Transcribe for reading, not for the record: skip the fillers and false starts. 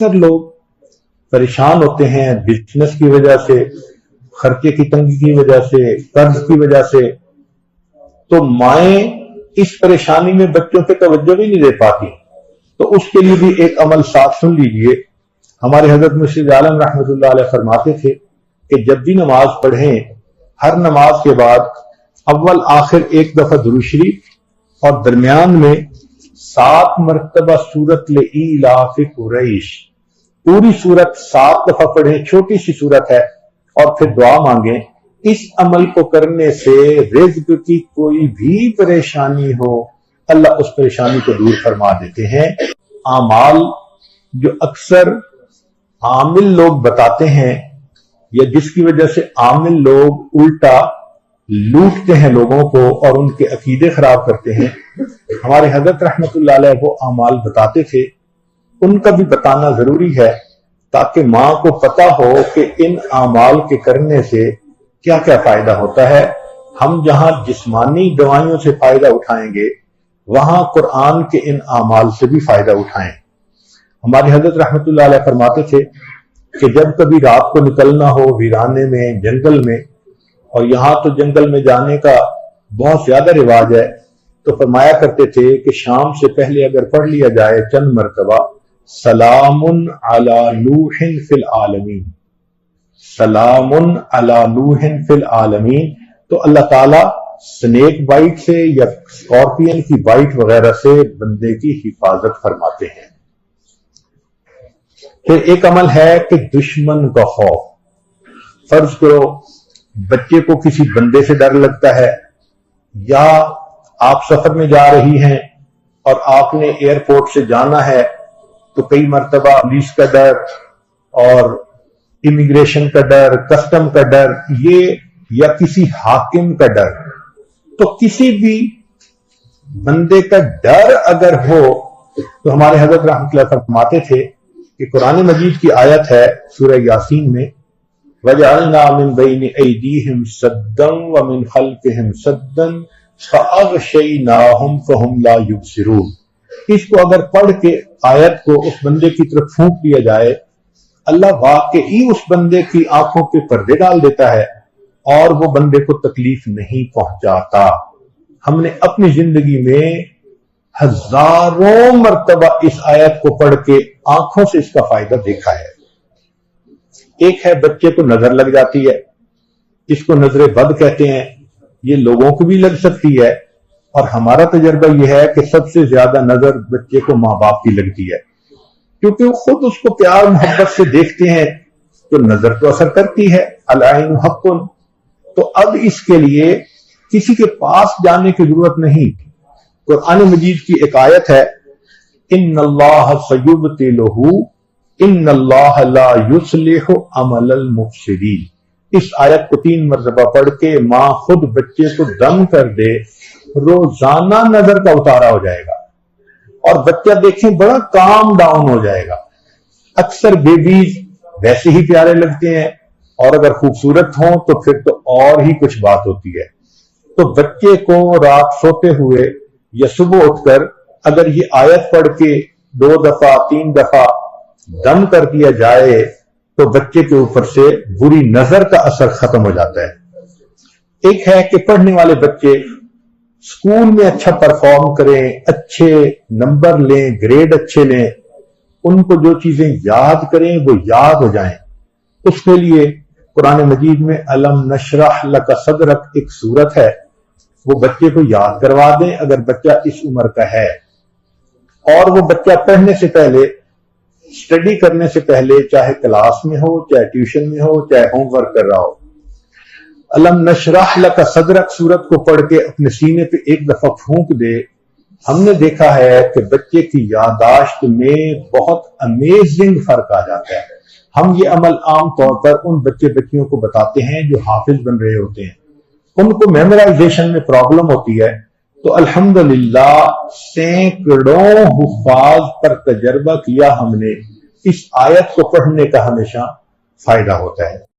اکثر لوگ پریشان ہوتے ہیں بزنس کی وجہ سے، خرچے کی تنگی کی وجہ سے، قرض کی وجہ سے، تو مائیں اس پریشانی میں بچوں پہ توجہ بھی نہیں دے پاتی۔ تو اس کے لیے بھی ایک عمل ساتھ سن لیجئے۔ ہمارے حضرت مرشد عالم رحمۃ اللہ علیہ فرماتے تھے کہ جب بھی نماز پڑھیں، ہر نماز کے بعد اول آخر ایک دفعہ درود شریف اور درمیان میں 7 مرتبہ سورت لإیلاف قریش، پوری سورت 7 دفعہ پڑھیں، چھوٹی سی سورت ہے، اور پھر دعا مانگیں۔ اس عمل کو کرنے سے رزق کی کوئی بھی پریشانی ہو، اللہ اس پریشانی کو دور فرما دیتے ہیں۔ اعمال جو اکثر عامل لوگ بتاتے ہیں، یا جس کی وجہ سے عامل لوگ الٹا لوٹتے ہیں لوگوں کو اور ان کے عقیدے خراب کرتے ہیں، ہمارے حضرت رحمت اللہ علیہ وہ اعمال بتاتے تھے، ان کا بھی بتانا ضروری ہے تاکہ ماں کو پتا ہو کہ ان اعمال کے کرنے سے کیا کیا فائدہ ہوتا ہے۔ ہم جہاں جسمانی دوائیوں سے فائدہ اٹھائیں گے، وہاں قرآن کے ان اعمال سے بھی فائدہ اٹھائیں۔ ہمارے حضرت رحمت اللہ علیہ فرماتے تھے کہ جب کبھی رات کو نکلنا ہو ویرانے میں، جنگل میں، اور یہاں تو جنگل میں جانے کا بہت زیادہ رواج ہے، تو فرمایا کرتے تھے کہ شام سے پہلے اگر پڑھ لیا جائے چند مرتبہ سلام علی نوح فی العالمین، سلام علی نوح فی العالمین، تو اللہ تعالیٰ سنیک بائٹ سے یا اسکارپین کی بائٹ وغیرہ سے بندے کی حفاظت فرماتے ہیں۔ پھر ایک عمل ہے کہ دشمن کا خوف۔ فرض کرو بچے کو کسی بندے سے ڈر لگتا ہے، یا آپ سفر میں جا رہی ہیں اور آپ نے ایئرپورٹ سے جانا ہے، تو کئی مرتبہ پولیس کا ڈر اور امیگریشن کا ڈر، کسٹم کا ڈر، یہ یا کسی حاکم کا ڈر، تو کسی بھی بندے کا ڈر اگر ہو تو ہمارے حضرت رحمۃ اللہ فرماتے تھے کہ قرآن مجید کی آیت ہے سورہ یاسین میں، وَجَعَلْنَا مِن بَيْنِ أَيْدِيهِمْ سَدًّا وَمِنْ خَلْفِهِمْ سَدًّا فَأَغْشَيْنَاهُمْ فَهُمْ لَا يُبْصِرُونَ۔ اس کو اگر پڑھ کے آیت کو اس بندے کی طرف پھونک دیا جائے، اللہ واقعی اس بندے کی آنکھوں پہ پردے ڈال دیتا ہے اور وہ بندے کو تکلیف نہیں پہنچاتا۔ ہم نے اپنی زندگی میں ہزاروں مرتبہ اس آیت کو پڑھ کے آنکھوں سے اس کا فائدہ دیکھا ہے۔ ایک ہے بچے کو نظر لگ جاتی ہے، اس کو نظر بد کہتے ہیں، یہ لوگوں کو بھی لگ سکتی ہے، اور ہمارا تجربہ یہ ہے کہ سب سے زیادہ نظر بچے کو ماں باپ کی لگتی ہے، کیونکہ وہ خود اس کو پیار محبت سے دیکھتے ہیں، تو نظر تو اثر کرتی ہے، العین حق۔ تو اب اس کے لیے کسی کے پاس جانے کی ضرورت نہیں۔ قرآن مجید کی ایک آیت ہے، ان اللہ سیبطلہ ان اللہ لا یصلح عمل المفسدین۔ اس آیت کو 3 مرتبہ پڑھ کے ماں خود بچے کو دم کر دے، روزانہ نظر کا اتارا ہو جائے گا، اور بچہ دیکھیں بڑا کام ڈاؤن ہو جائے گا۔ اکثر بیبیز ویسے ہی پیارے لگتے ہیں، اور اگر خوبصورت ہوں تو پھر تو اور ہی کچھ بات ہوتی ہے۔ تو بچے کو رات سوتے ہوئے یا صبح اٹھ کر اگر یہ آیت پڑھ کے 2 دفعہ 3 دفعہ دم کر دیا جائے تو بچے کے اوپر سے بری نظر کا اثر ختم ہو جاتا ہے۔ ایک ہے کہ پڑھنے والے بچے اسکول میں اچھا پرفارم کریں، اچھے نمبر لیں، گریڈ اچھے لیں، ان کو جو چیزیں یاد کریں وہ یاد ہو جائیں۔ اس کے لیے قرآن مجید میں الم نشرح لک صدرک ایک سورت ہے، وہ بچے کو یاد کروا دیں اگر بچہ اس عمر کا ہے، اور وہ بچہ پڑھنے سے پہلے، اسٹڈی کرنے سے پہلے، چاہے کلاس میں ہو، چاہے ٹیوشن میں ہو، چاہے ہوم ورک کر رہا ہو، الم نشرح لک صدرک سورت کو پڑھ کے اپنے سینے پہ ایک دفعہ پھونک دے۔ ہم نے دیکھا ہے کہ بچے کی یادداشت میں بہت امیزنگ فرق آ جاتا ہے۔ ہم یہ عمل عام طور پر ان بچے بچیوں کو بتاتے ہیں جو حافظ بن رہے ہوتے ہیں، ان کو میمورائزیشن میں پرابلم ہوتی ہے، تو الحمدللہ سینکڑوں حفاظ پر تجربہ کیا ہم نے، اس آیت کو پڑھنے کا ہمیشہ فائدہ ہوتا ہے۔